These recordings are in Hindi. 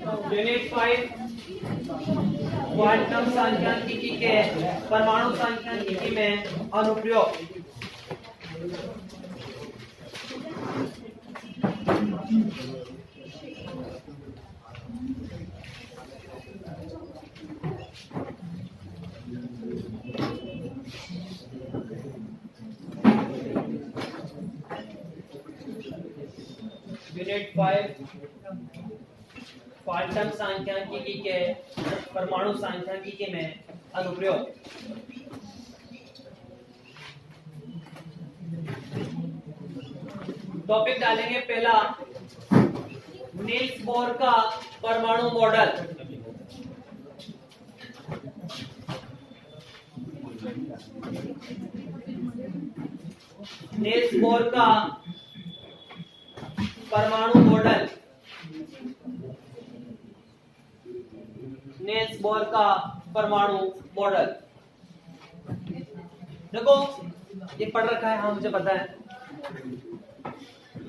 यूनिट 5 क्वांटम सांख्यिकी के परमाणु सांख्यिकी में अनुप्रयोग। यूनिट 5 क्वांटम सांख्यिकी के परमाणु सांख्यिकी में अनुप्रयोग। टॉपिक डालेंगे पहला, नील्स बोर का परमाणु मॉडल। नील्स बोर का परमाणु मॉडल। नील्स बोर का परमाणु मॉडल। देखो ये पढ़ रखा है, हाँ मुझे पता है।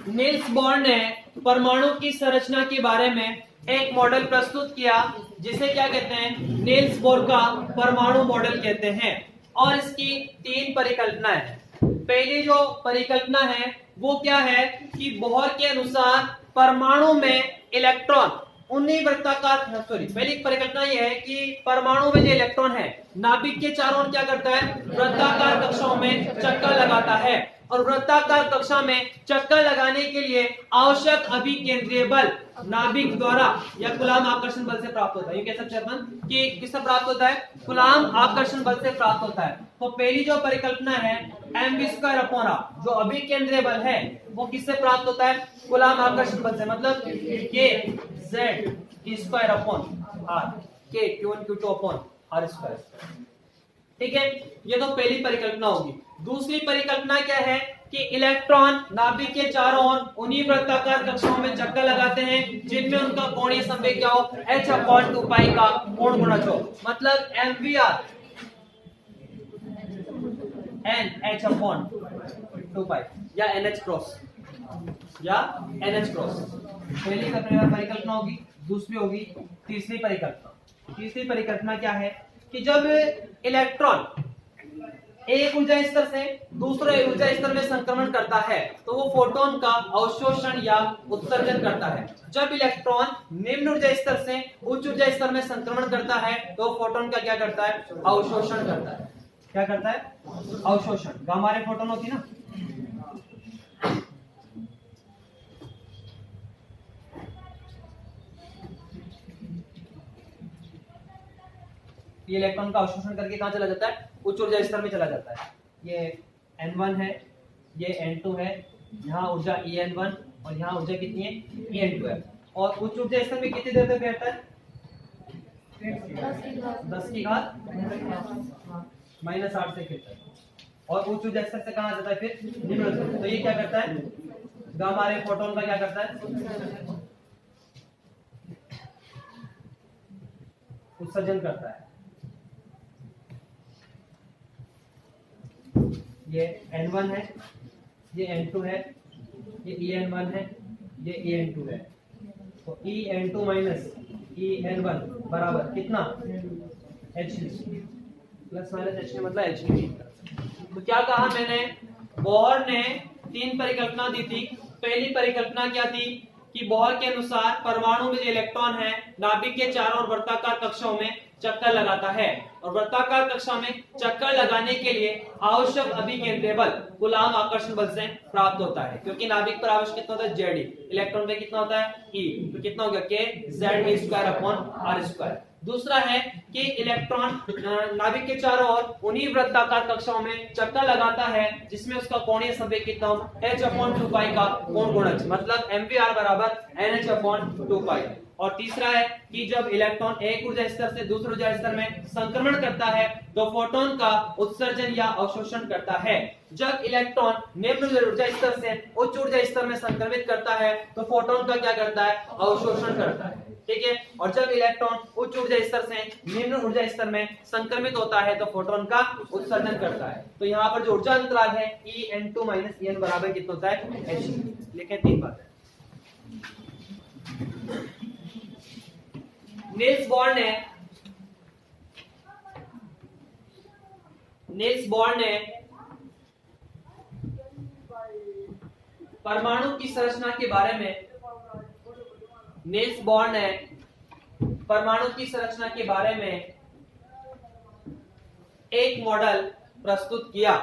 नील्स बोर ने परमाणु की संरचना के बारे में एक मॉडल प्रस्तुत किया जिसे क्या कहते हैं, नील्स बोर का परमाणु मॉडल कहते हैं। और इसकी 3 परिकल्पनाएं हैं। पहली जो परिकल्पना है वो क्या है कि बोहर के अनुसार परमाणु में इलेक्ट्रॉन उन्हीं वृत्ताकार, सॉरी पहली परिकल्पना ये है कि परमाणु में जो इलेक्ट्रॉन है नाभिक के चारों ओर क्या करता है, वृत्ताकार कक्षाओं में चक्कर लगाता है। और वृत्ताकार कक्षा में चक्कर लगाने के लिए आवश्यक अभिकेंद्रीय बल नाभिक द्वारा या कूलाम आकर्षण बल से प्राप्त होता है। ये कह सकते हैं अपन कि किससे प्राप्त होता है, कूलाम आकर्षण बल से प्राप्त होता है। तो पहली जो परिकल्पना है mv²/r, जो अभिकेंद्रीय बल है वो किससे प्राप्त होता है, कूलाम आकर्षण बल से। मतलब kz e²/r, k q1 q2/r²। ठीक है, ये तो पहली परिकल्पना होगी। दूसरी परिकल्पना क्या है कि इलेक्ट्रॉन नाभिक के चारों ओर उन्हीं वृत्ताकार कक्षाओं में चक्कर लगाते हैं जिनमें उनका कोणीय संवेग क्या हो, h/2π का कोण गुणज हो। मतलब mvr n h/2π या nh क्रॉस पहली परिकल्पना होगी। दूसरी होगी तीसरी परिकल्पना। तीसरी परिकल्पना क्या है कि जब इलेक्ट्रॉन एक ऊर्जा स्तर से दूसरे ऊर्जा स्तर में संक्रमण करता है तो वो फोटोन का अवशोषण या उत्सर्जन करता है। जब इलेक्ट्रॉन निम्न ऊर्जा स्तर से उच्च ऊर्जा स्तर में संक्रमण करता है तो फोटोन का क्या करता है, अवशोषण करता है। क्या करता है, अवशोषण। गामा रे फोटोन होती ना, ये इलेक्ट्रॉन का अवशोषण करके कहां चला जाता है, उच्च ऊर्जा स्तर में चला जाता है। ये n1 है, ये n2 है, यहाँ ऊर्जा En1 और यहाँ ऊर्जा कितनी है, En2 है। और उच्च ऊर्जा स्तर में कितनी देर तक रहता है, 10⁻⁻⁸ से गिरता है। और उच्च ऊर्जा स्तर से कहां जाता है, फिर निम्न ऊर्जा। तो ये क्या करता है, गामा रे फोटोन का क्या करता है, उत्सर्जन करता है। ये n1 है, ये n2 है, ये En1 है, ये En2 है। तो En2 माइनस En1 बराबर कितना, H प्लस माइनस H मतलब H। तो क्या कहा मैंने, बोहर ने 3 परिकल्पना दी थी। पहली परिकल्पना क्या थी कि बोहर के अनुसार परमाणु में जो इलेक्ट्रॉन है नाभिक के चारों ओर वृत्ताकार कक्षाओं में चक्कर लगाता है। और वृत्ताकार कक्षा में चक्कर लगाने के लिए आवश्यक अभिकेंद्रीय बल कूलाम आकर्षण बल से प्राप्त होता है। क्योंकि नाभिक पर आवश्यक कितना होता है, Ze, इलेक्ट्रॉन पे कितना होता है, E, तो कितना हो गया, kZe²/r²। दूसरा है कि इलेक्ट्रॉन नाभिक के चारों ओर उन्हीं वृत्ताकार कक्षाओं में चक्कर लगाता है जिसमें उसका कोणीय संवेग कितना हो, h/2π का कोण गुणज। मतलब mvr बराबर nh/2π। और तीसरा है कि जब इलेक्ट्रॉन एक ऊर्जा स्तर से दूसरे ऊर्जा स्तर में संक्रमण करता है तो फोटोन का उत्सर्जन या अवशोषण करता है। जब इलेक्ट्रॉन निम्न ऊर्जा स्तर से उच्च ऊर्जा स्तर में संक्रमित करता है तो फोटोन का क्या करता है, अवशोषण करता है। ठीक है, और जब इलेक्ट्रॉन उच्च ऊर्जा स्तर से निम्न ऊर्जा स्तर में संक्रमित होता है तो फोटोन का उत्सर्जन करता है। तो यहाँ पर जो ऊर्जा अंतराल है En2 माइनस En बराबर कितना होता है, H। लिखें 3 बातें। नील्स बोर्न ने परमाणु की संरचना के बारे में नील्स बोर्न ने परमाणु की संरचना के बारे में एक मॉडल प्रस्तुत किया।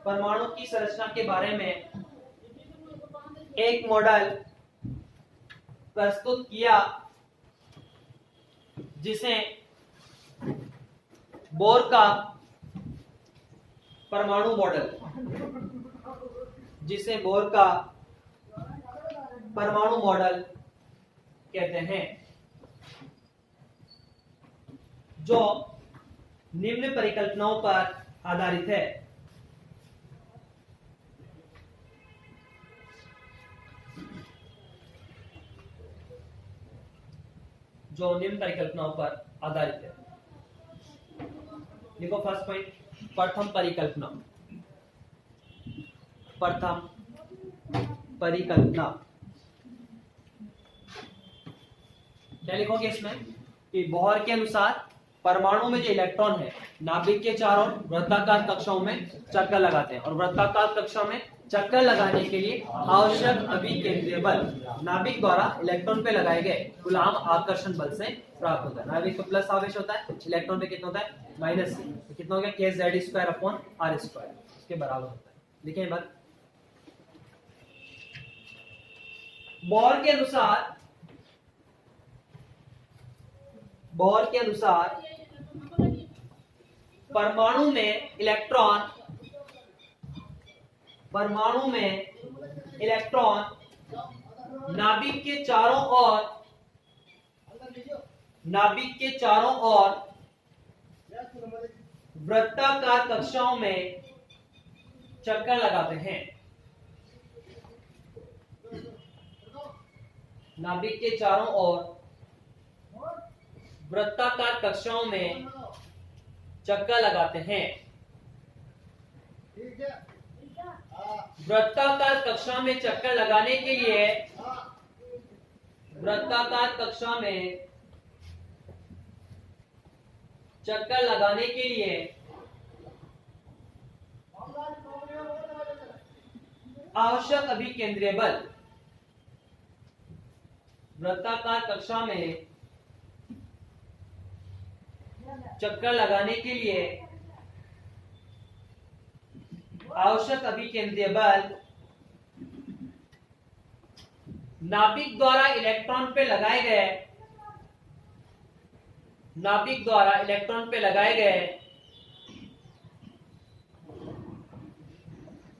परमाणु की संरचना के बारे में एक मॉडल प्रस्तुत किया जिसे बोर का परमाणु मॉडल कहते हैं, जो निम्न परिकल्पनाओं पर आधारित है। देखो फर्स्ट पॉइंट, प्रथम परिकल्पना क्या लिखोगे इसमें कि बोहर के अनुसार परमाणु में जो इलेक्ट्रॉन है नाभिक के चारों वृत्ताकार कक्षाओं में चक्कर लगाते हैं, और वृत्ताकार कक्षा में चक्कर लगाने के लिए आवश्यक अभिकेंद्रीय बल नाभिक द्वारा इलेक्ट्रॉन पे लगाए गए गुलाम आकर्षण बल से प्राप्त होता है। नाभिक पे प्लस आवेश होता है, इलेक्ट्रॉन पे कितना होता है माइनस, तो कितना हो गया kz²/r², इसके बराबर होता है। लिखें बात, बोहर के अनुसार परमाणु में इलेक्ट्रॉन नाभिक के चारों ओर वृत्ताकार कक्षाओं में चक्कर लगाते हैं। नाभिक के चारों ओर वृत्ताकार कक्षाओं में चक्कर लगाते हैं। वृत्ताकार कक्षा में चक्कर लगाने के लिए आवश्यक अभिकेंद्रीय बल, वृत्ताकार कक्षा में चक्कर लगाने के लिए आवश्यक अभिकेंद्रीय बल नाभिक द्वारा इलेक्ट्रॉन पे लगाए गए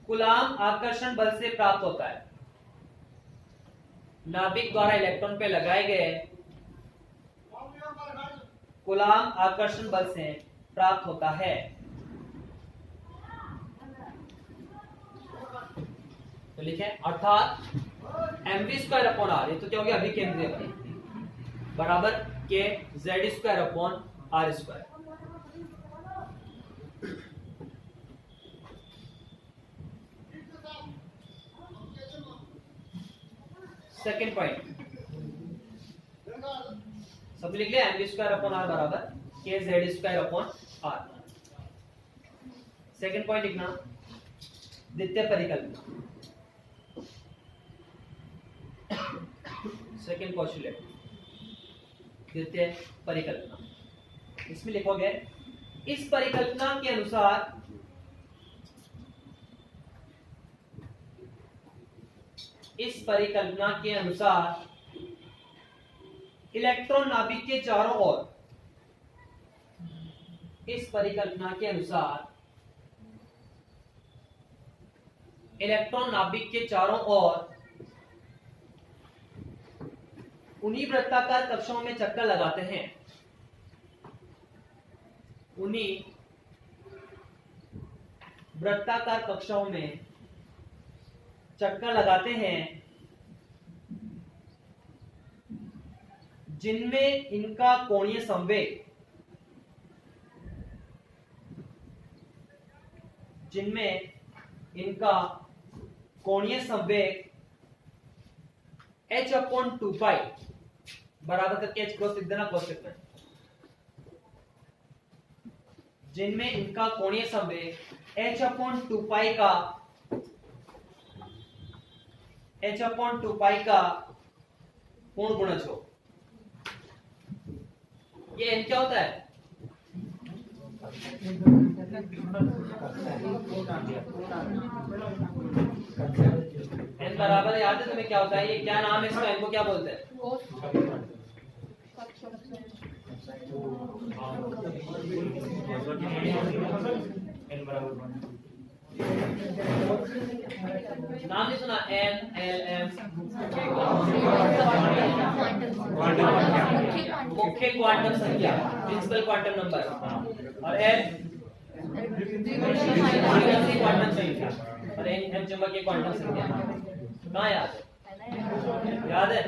कूलाम आकर्षण बल से प्राप्त होता है। नाभिक द्वारा इलेक्ट्रॉन पे लगाए गए कूलाम आकर्षण बल से प्राप्त होता है। तो लिखें, अर्थात mv²/r, ये तो क्या हो गया अभिकेंद्रीय बल, बराबर kz²/r²। सेकेंड पॉइंट, सब लिख लिया, mv²/r बराबर kz²/r। सेकेंड पॉइंट लिखना, द्वितीय परिकल्पना, सेकेंड पोस्टुलेट, द्वितीय परिकल्पना। इसमें लिखोगे, इस परिकल्पना के अनुसार इलेक्ट्रॉन नाभिक के चारों ओर उन्हीं वृत्ताकार कक्षाओं में चक्कर लगाते हैं। जिनमें इनका कोणीय संवेग h/2π बराबर करके h क्रॉस लिख देना कोष्टक में, जिनमें इनका कोणीय संवेग h/2 का पूर्ण गुणज हो। ये n क्या होता है? n बराबर याद है तुम्हें क्या होता है? ये क्या नाम है इसका? n को क्या बोलते हैं? नाम नहीं सुना? n l m मुख्य क्वांटम संख्या, प्रिंसिपल क्वांटम नंबर, और l क्वांटम संख्या, और m चुंबकीय क्वांटम संख्या। कहाँ याद है? याद है?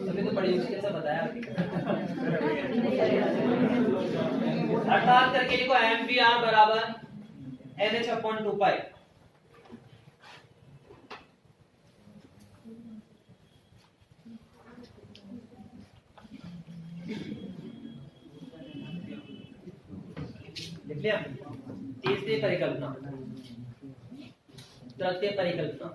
अभी तो बड़ी मुश्किल से बताया। अर्थात करके लिखो mvr बराबर nh/2 लिख लिया। तीसरी परिकल्पना, तृतीय परिकल्पना,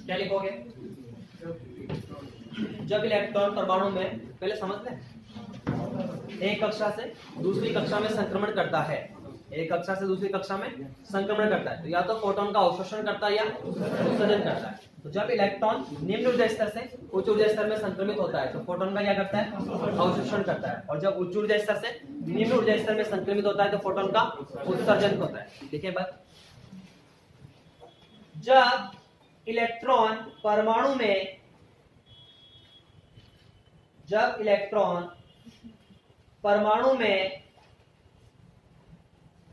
क्या लिखोगे? जब इलेक्ट्रॉन परमाणु में, पहले समझ लें, एक कक्षा से दूसरी कक्षा में संक्रमण करता है, एक कक्षा से दूसरी कक्षा में संक्रमण करता है, तो या तो फोटोन का अवशोषण करता है या उत्सर्जन करता है। तो जब इलेक्ट्रॉन निम्न ऊर्जा स्तर से उच्च ऊर्जा स्तर में संक्रमित होता है तो फोटोन का क्या करता है? अवशोषण करता है। और जब उच्च ऊर्जा स्तर से निम्न ऊर्जा स्तर में संक्रमित होता है तो फोटोन का उत्सर्जन होता है। देखिए बात, जब इलेक्ट्रॉन परमाणु में, जब इलेक्ट्रॉन परमाणु में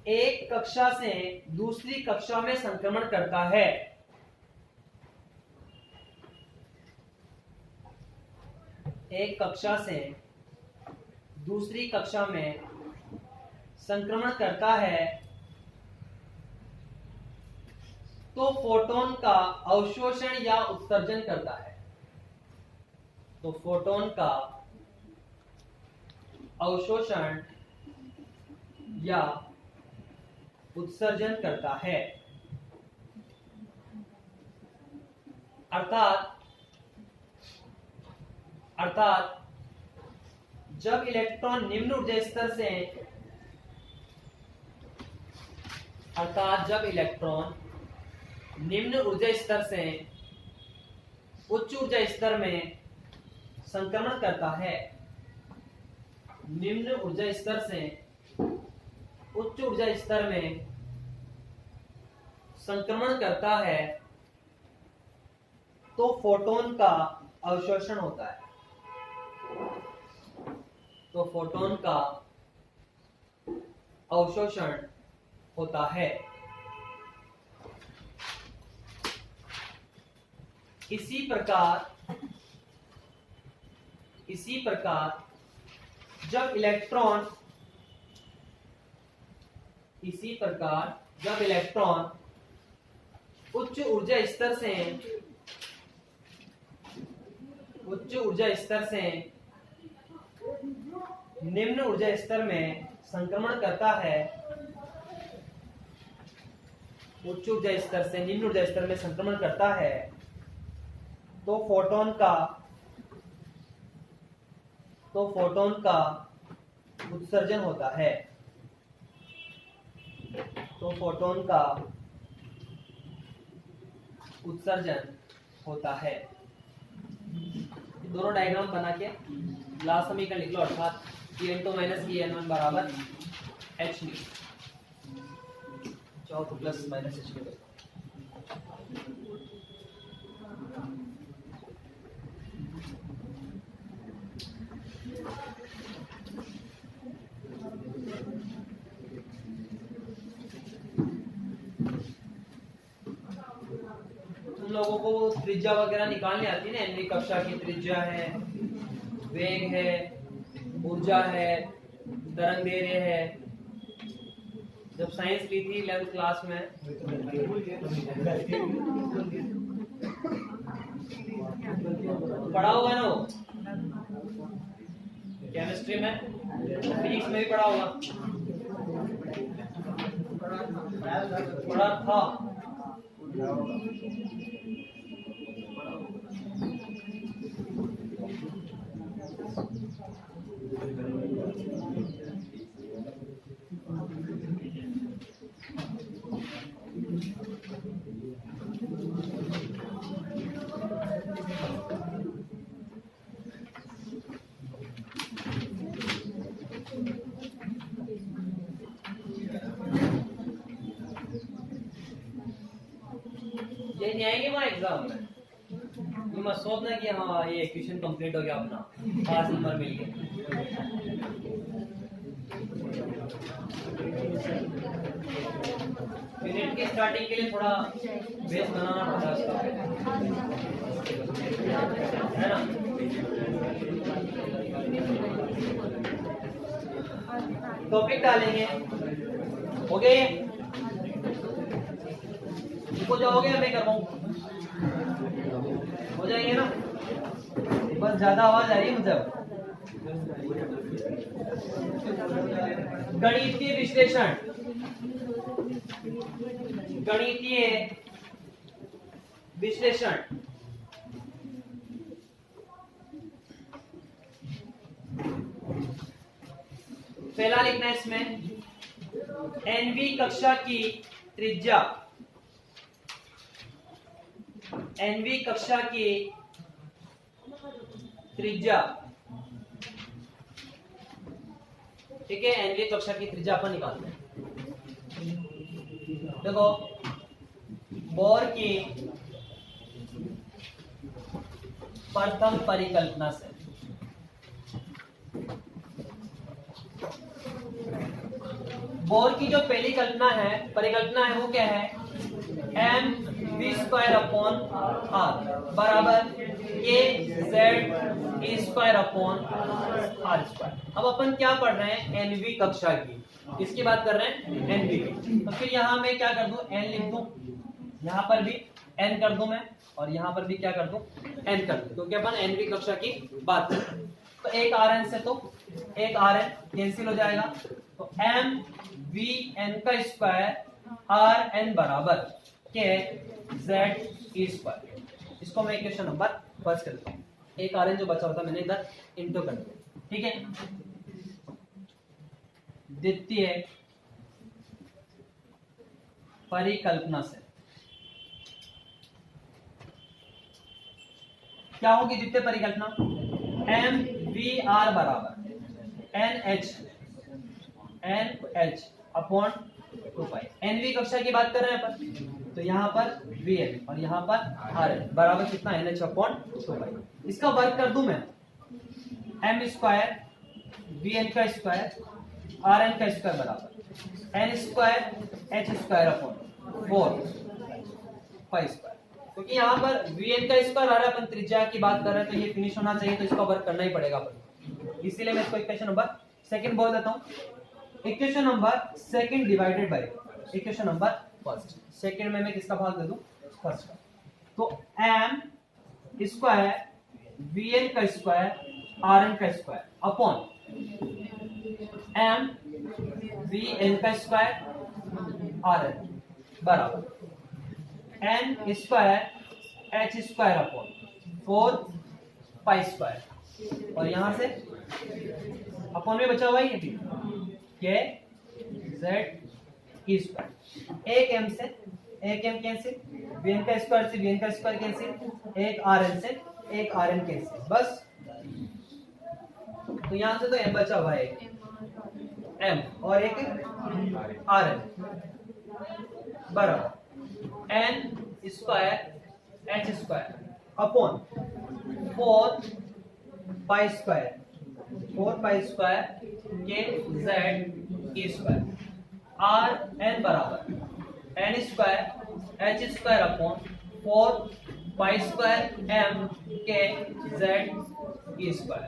एक कक्षा से दूसरी कक्षा में संक्रमण करता है, एक कक्षा से दूसरी कक्षा में संक्रमण करता है, तो फोटोन का अवशोषण या उत्सर्जन करता है, तो फोटोन का अवशोषण या उत्सर्जन करता है। अर्थात जब इलेक्ट्रॉन निम्न ऊर्जा स्तर से, अर्थात जब इलेक्ट्रॉन निम्न ऊर्जा स्तर से उच्च ऊर्जा स्तर में संक्रमण करता है, निम्न ऊर्जा स्तर से उच्च ऊर्जा स्तर में संक्रमण करता है, तो फोटोन का अवशोषण होता है, तो फोटोन का अवशोषण होता है। इसी प्रकार जब इलेक्ट्रॉन उच्च ऊर्जा स्तर से निम्न ऊर्जा स्तर में संक्रमण करता है, उच्च ऊर्जा स्तर से निम्न ऊर्जा स्तर में संक्रमण करता है, तो फोटोन का उत्सर्जन होता है, तो फोटोन का उत्सर्जन होता है। दोनों डायग्राम बना के लास्ट समीकरण लिख लो, अर्थात En2 - En1 बराबर h न्यू, चाहो तो प्लस माइनस h के बराबर। तुम लोगों को त्रिज्या वगैरह निकालनी आती है ना, नवी कक्षा की त्रिज्या है, वेग है, ऊर्जा है, तरंग दैर्घ्य है। जब साइंस ली थी 11th क्लास में, पढ़ा होगा ना वो, केमिस्ट्री में, फिजिक्स में भी पढ़ा होगा, पढ़ा था। ये नहीं आएंगे वहाँ एग्जाम में, ये मत सोचना कि हाँ ये क्वेश्चन कंप्लीट हो गया, अपना 5 नंबर मिल गए। यूनिट की स्टार्टिंग के लिए थोड़ा बेस बनाना पड़ता है उसका, है ना। टॉपिक डालेंगे, हो गए, हो जाओगे या मैं करवाऊं? हो जाएंगे ना, बस ज्यादा आवाज आ रही है मुझे। गणितीय विश्लेषण, गणितीय विश्लेषण। पहला लिखना है इसमें, एनवी कक्षा की त्रिज्या, एनवी कक्षा की त्रिज्या, ठीक है। एनवी कक्षा की त्रिज्या अपन निकालते हैं। देखो, बोर की प्रथम परिकल्पना से, बोर की जो पहली कल्पना है, परिकल्पना है, वो क्या है, M V square upon R बराबर K Z E square upon R square. अब अपन क्या पढ़ रहे हैं, एनवी कक्षा की, किसकी बात कर रहे हैं, एनवी की। तो फिर यहां मैं क्या कर दूं, एन लिख दूं, यहां पर भी एन कर दूं मैं, और यहां पर भी क्या कर दूं, एन कर दूं, क्योंकि अपन एनवी कक्षा की बात कर रहे हैं। तो एक आर एन से, तो एक आर एन कैंसिल हो जाएगा, तो एम वी एन का स्क्वायर आर एन बराबर के जेड ई स्क्वायर। इसको मैं इक्वेशन नंबर फर्स्ट कर देता हूं। एक आर एन जो बचा होता मैंने इधर इंटू कर दिया, ठीक है। द्वितीय परिकल्पना से क्या होगी द्वितीय परिकल्पना, एम वी आर बराबर एन एच अपॉन 2 पाई। एनवी कक्षा की बात कर रहे हैं अपन, तो यहाँ पर वी एन और यहाँ पर आर एन बराबर कितना, एन एच अपॉन 2 पाई। इसका वर्क कर दूं मैं, एम स्क्वायर वी एन का स्क्वायर आर एन का स्क्वायर बराबर N square H square upon 4 pi square. क्योंकि यहाँ पर वी एन का स्क्वायर आ रहा है, अपन त्रिज्या की बात कर रहे हैं, तो ये फिनिश होना चाहिए, तो इसका वर्क करना ही पड़ेगा अपन। इसीलिए मैं इसको इक्वेशन नंबर सेकंड बोल देता हूँ। Equation number second divided by equation number first. Second में मैं किसका भाग दे दूं, फर्स्ट का। तो एम स्क्वायर वी एन का स्क्वायर आर एन का square upon M V N का स्क्वायर आर एन बराबर N square H square upon 4 pi square, और यहां से अपॉन में बचा हुआ है के जेड ई स्क्वायर। एक एम से एक एम कैंसिल, वी एन का स्क्वायर से वी एन का स्क्वायर कैंसिल, एक आर एन से एक आर एन कैंसिल, बस। तो यहां से तो एम बचा हुआ है, एम और एक आर एन बराबर N square H square upon 4 pi square K Z E square. R N बराबर N square H square upon 4 pi square M K Z E square.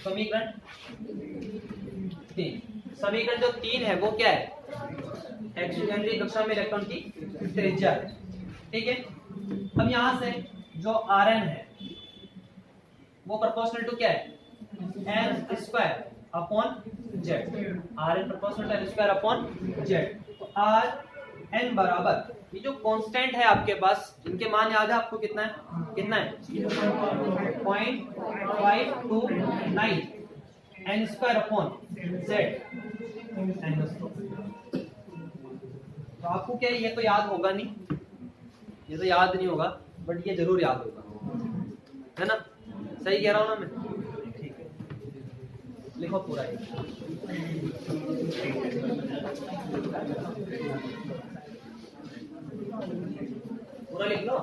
समीकरण 3। समीकरण जो 3 है वो क्या है? हेनरी कक्षा में इलेक्ट्रॉन की त्रिज्या है। ठीक है, अब यहां से जो Rn है वो प्रोपोर्शनल टू क्या है? n square upon z। Rn proportional to n square upon z। तो Rn बराबर ये जो कांस्टेंट है आपके पास, इनके मान याद है आपको? कितना है? 0.529 n स्क्वायर अपॉन z। तो आपको क्या ये तो याद होगा नहीं, ये तो याद नहीं होगा, बट ये जरूर याद होगा, है ना? सही कह रहा हूं ना मैं? ठीक है, लिखो पूरा ये। पूरा लिख लो।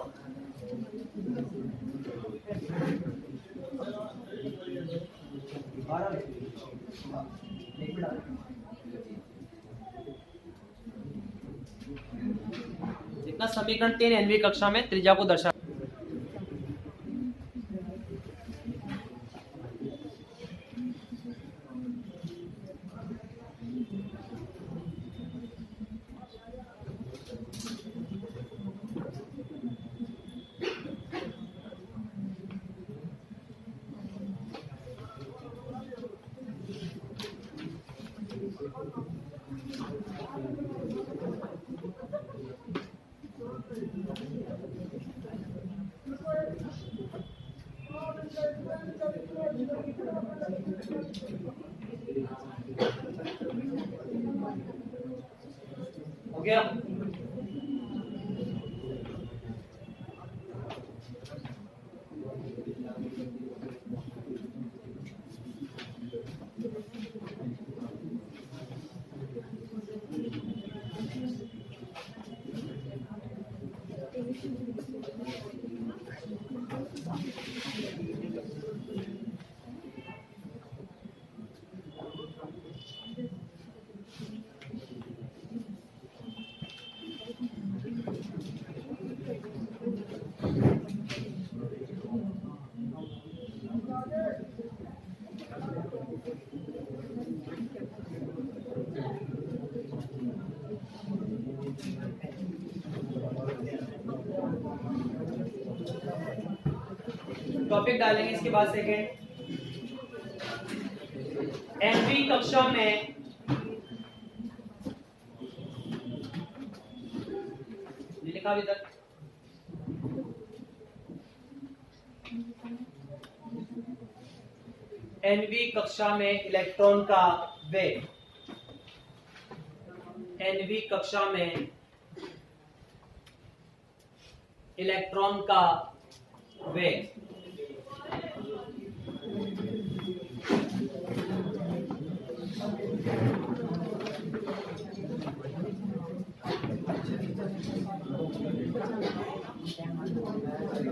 जितना समीकरण 3 nवीं कक्षा में त्रिज्या को दर्शा। हो गया? टॉपिक डालेंगे इसके बाद सेकेंड। nवीं कक्षा में लिखा अभी तक? nवीं कक्षा में इलेक्ट्रॉन का वेग, nवीं कक्षा में इलेक्ट्रॉन का वेग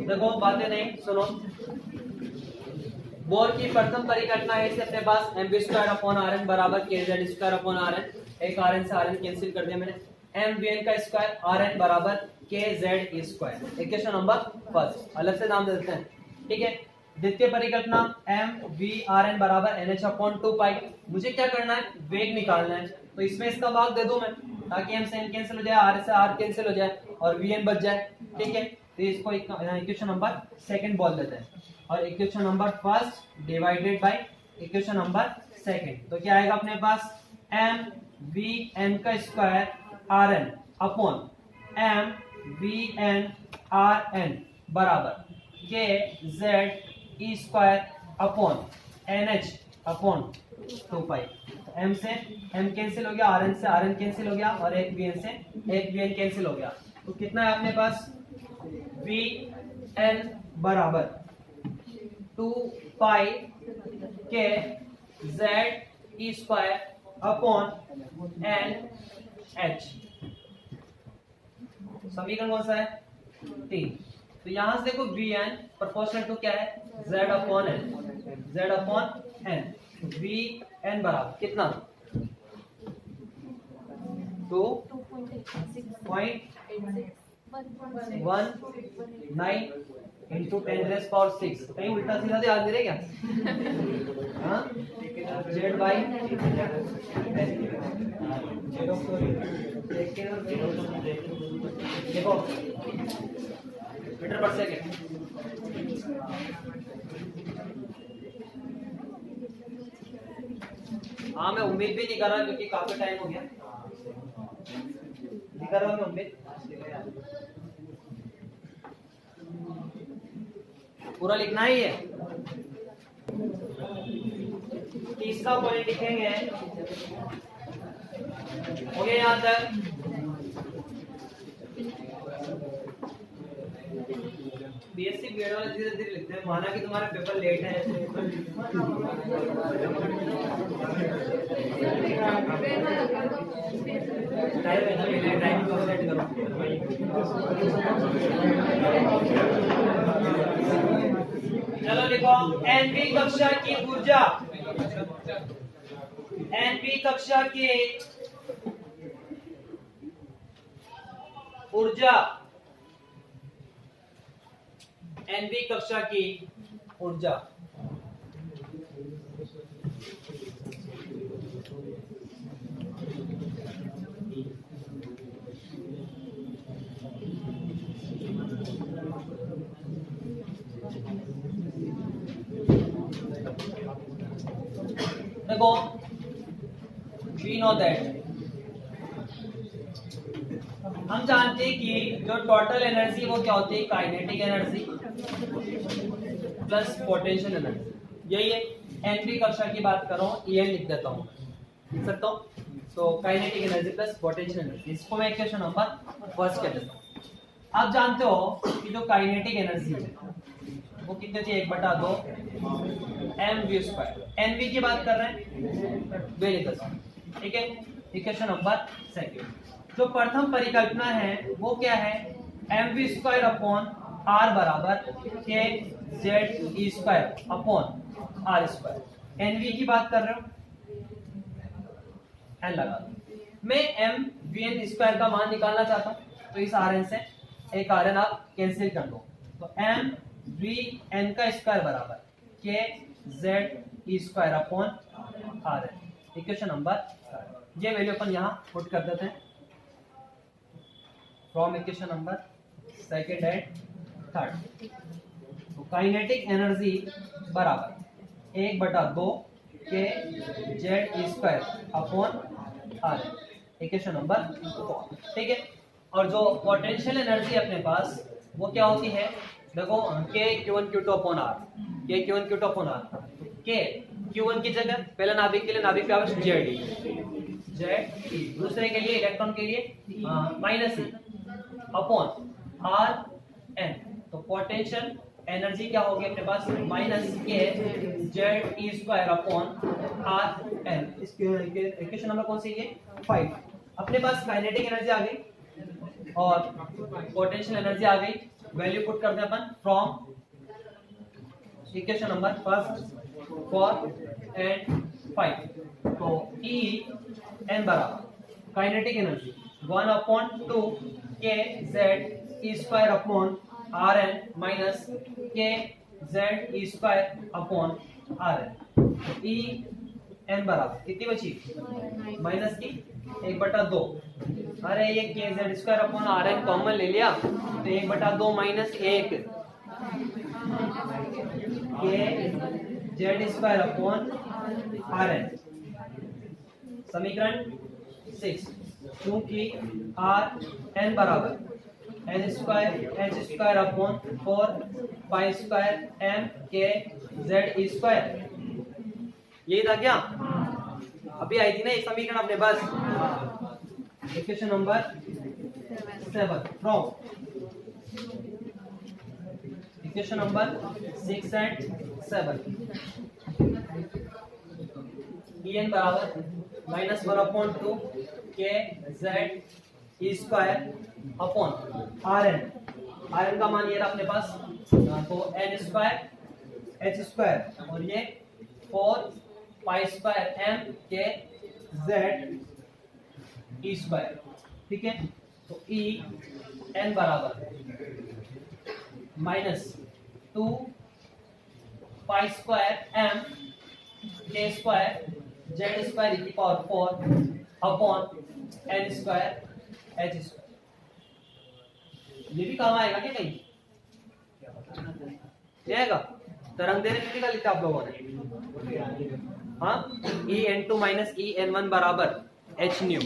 देखो, बातें नहीं सुनो। बोर की प्रथम परिघटना है, इसे अपने पास mv स्क्वायर अपॉन Rn बराबर kz स्क्वायर अपॉन Rn। एक Rn से Rn कैंसिल कर दिया मैंने। mvn का स्क्वायर Rn बराबर kz square. Equation number first, अलग से नाम दे देते हैं। ठीक है, द्वितीय परिकल्पना mvrn बराबर nh अपॉन 2 पाई। मुझे क्या करना है? वेग निकालना है। तो इसमें इसका भाग दे दूं मैं, ताकि m से n कैंसिल हो जाए, r से r कैंसिल हो जाए और vn बच जाए। ठीक है, तो इसको इक्वेशन नंबर सेकंड बोल देते हैं, और equation number first divided by equation number second. तो क्या आएगा अपने पास? mvn का square rn upon mvn rn बराबर kz square upon nh upon 2 पाई। m से m कैंसिल हो गया, rn से rn कैंसिल हो गया, और एक vn से एक vn कैंसिल हो गया। तो कितना है अपने पास? vn बराबर 2 पाई के z स्क्वायर अपॉन nh। समीकरण कौन सा है? 3। तो यहां से देखो vn प्रोपोर्शनल टू क्या है? z upon n, z upon n। vn बराबर कितना? 2.198 इंटू 10⁻⁶ कहीं उल्टा सीधा तो याद नहीं रहे क्या? हाँ जेड बाई देखो मीटर पर सेकेंड। हाँ मैं उम्मीद भी नहीं कर रहा क्योंकि काफी टाइम हो गया, नहीं कर रहा मैं उम्मीद। पूरा लिखना ही है। तीसरा पॉइंट लिखेंगे, हो गया यहां तक। बीएससी बीएड वाले धीरे धीरे लिखते हैं, माना कि तुम्हारा पेपर लेट है टाइम करो। चलो लिखो एनपी कक्षा की ऊर्जा, एनपी कक्षा की ऊर्जा, एनपी कक्षा की ऊर्जा। देखो वी नो दैट, हम जानते हैं कि जो टोटल एनर्जी वो क्या होती है, kinetic energy plus potential energy. यही है एनपी कक्षा की बात कर रहा हूँ, ये लिख देता हूँ, लिख सकता हूँ। तो kinetic energy plus potential energy, इसको मैं इक्वेशन नंबर फर्स्ट कह देता हूँ। आप जानते हो कि जो काइनेटिक एनर्जी है वो कितनी थी, 1/2 mv²। एनवी की बात कर रहे हैं, वे लिख देता हूँ, ठीक है। इक्वेशन नंबर सेकंड, जो प्रथम परिकल्पना है वो क्या है, mv² अपॉन r बराबर k z e² अपॉन r²। एनवी की बात कर रहे हो, एन लगा दो। मैं एम वी एन स्क्वायर का मान निकालना चाहता हूँ, तो इस आर एन से एक आर एन आप कैंसिल कर दो, तो एम वी एन का स्क्वायर बराबर K Z E square upon R N. Equation number ये वैल्यू अपन यहाँ पुट कर देते हैं from equation number second and third. तो काइनेटिक एनर्जी बराबर 1/2 K Z E square upon R, equation number 4, ठीक है। और जो पोटेंशियल एनर्जी अपने पास वो क्या होती है, देखो के Q1 Q2 अपॉन आर, के Q1 Q2 अपॉन आर। के Q1 की जगह पहले नाभिक के लिए नाभिक का जेड ई, दूसरे के लिए इलेक्ट्रॉन के लिए minus E upon R N. तो पोटेंशियल एनर्जी क्या होगी अपने पास, minus K Z E square upon R N. Equation number कौन सी है, 5। अपने पास काइनेटिक एनर्जी आ गई और पोटेंशियल एनर्जी आ गई, वैल्यू पुट करते हैं अपन from equation number first 4 and 5। तो ई एन बराबर kinetic energy 1/2 K Z E square upon R N minus K Z E square upon R N. E N बराबर कितनी बची, माइनस की 1/2। अरे ये K Z square upon R N common ले लिया, तो 1/2 minus 1 K Z square upon R N, समीकरण 6। क्योंकि आर एन बराबर N square H square upon 4π² M K Z E square, यही था क्या, अभी आई थी ना ये समीकरण अपने पास। Equation number 7 from equation number 6 and 7। E N बराबर -1/2 K Z E square upon R N. R N का मान ये रहा अपने पास, तो एन स्क्वायर एच स्क्वायर और ये 4π² M K Z E square, ठीक है। तो ई एन बराबर minus 2 pi square m k square z square e की power 4 upon n square h square. ये भी काम आएगा क्या कहीं? क्या आएगा? तरंग देने कितनी का लिखा आप लोगों ने? हाँ, en2 माइनस en1 बराबर h न्यू,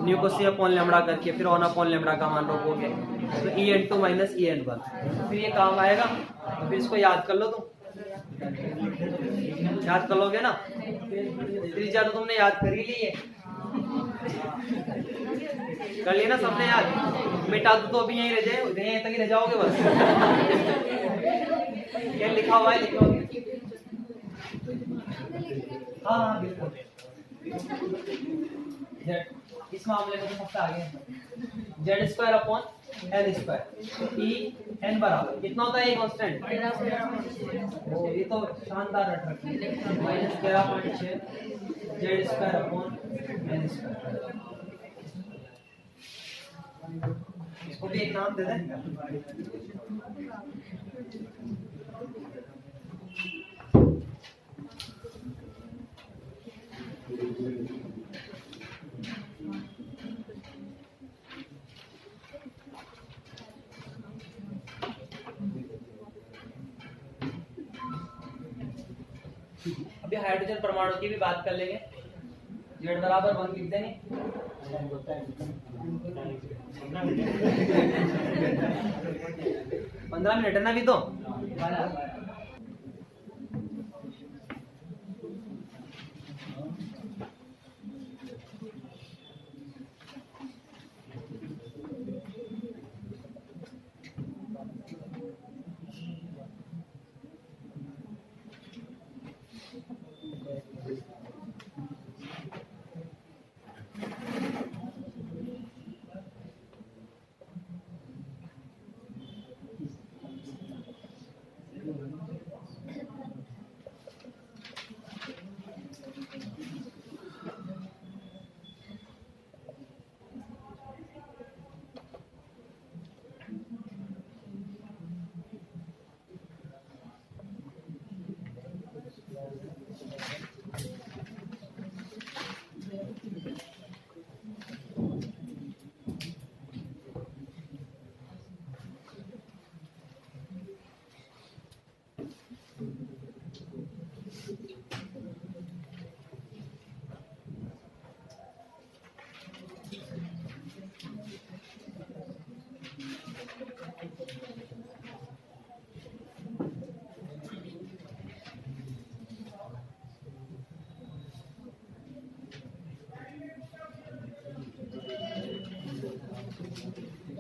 न्यू को c अपॉन लैम्बडा करके फिर 1 अपॉन लैम्बडा का मान रखोगे तो en2 माइनस en1, फिर ये काम आएगा। तो फिर इसको याद कर लो तुम, याद कर लोगे ना? त्रिज्या तो तुमने याद कर ही ली है, कर लिया ना सबने याद? मिटा दो तो अभी यहीं रह जाए, यहीं तक ही रह जाओगे बस। क्या लिखा हुआ है? लिखो। हाँ बिल्कुल। इस मामले में तो सबसे आगे Z square upon L square, E N बराबर कितना होता है? ये कांस्टेंट। ये तो शानदार रट रखी है, -13.6 Z square upon L square. इसको भी एक नाम दे दें। अभी हाइड्रोजन परमाणु की भी बात कर लेंगे। Z बराबर 1 लिख देंगे। 15 मिनट है ना अभी तो।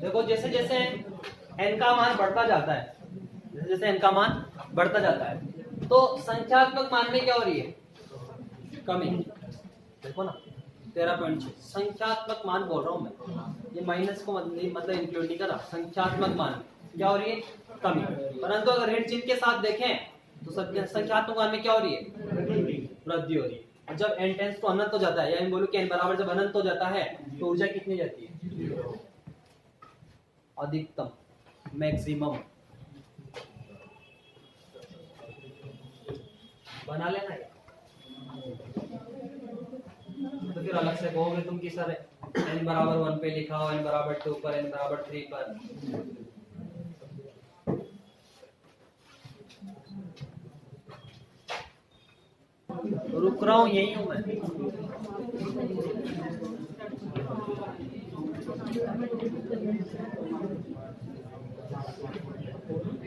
देखो जैसे जैसे n का मान बढ़ता जाता है, जैसे जैसे n का मान बढ़ता जाता है तो संख्यात्मक मान में क्या हो रही है? कमी। देखो ना 13.6 संख्यात्मक मान बोल रहा हूं मैं, ये माइनस को मतलब इंक्लूड नहीं कर रहा। संख्यात्मक मान क्या हो रही है? कमी। परंतु अगर ऋण चिन्ह के साथ देखें तो संख्यात्मक मान में क्या हो रही है? वृद्धि हो रही है। और जब n टेंड्स टू अनंत हो जाता है, या बोलो कि n बराबर जब अनंत हो जाता है तो ऊर्जा कितनी जाती है? अधिकतम, मैक्सिमम। बना लेना है तो फिर अलग से कहोगे तुम कि सर n बराबर 1 पे लिखा हो, n बराबर 2 पर, n बराबर 3 पर। रुक रहा हूं, यही हूं मैं।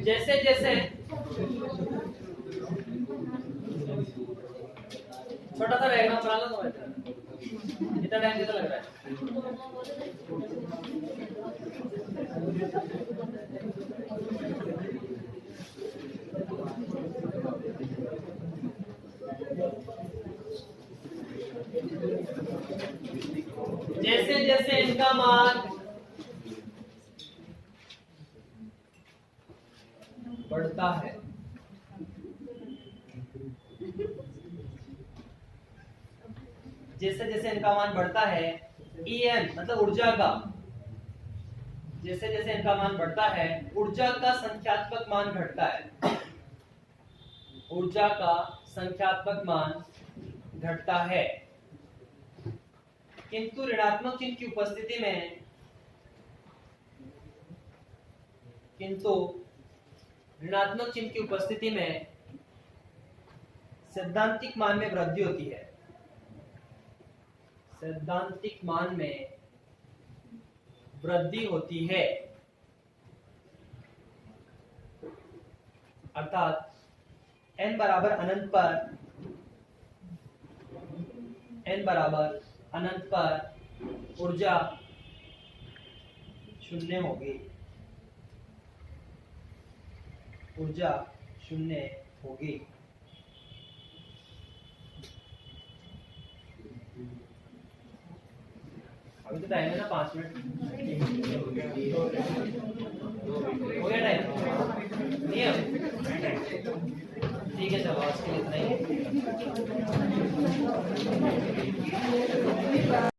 जैसे जैसे छोटा सा डायग्राम बना लो तो इतना टाइम कितना लग रहा है? जैसे जैसे इनका मान बढ़ता है जैसे जैसे इनका मान बढ़ता है En मतलब ऊर्जा का, जैसे जैसे इनका मान बढ़ता है ऊर्जा का संख्यात्मक मान घटता है, ऊर्जा का संख्यात्मक मान घटता है। किंतु ऋणात्मक चिन्ह की उपस्थिति में ऋणात्मक चिन्ह की उपस्थिति में सैद्धांतिक मान में वृद्धि होती है, सैद्धांतिक मान में वृद्धि होती है। अर्थात n बराबर अनंत पर ऊर्जा शून्य होगी, ऊर्जा शून्य होगी। अभी तो टाइम है ना 5 मिनट हो गया टाइम नहीं है? ठीक है चलो आज के लिए इतना ही।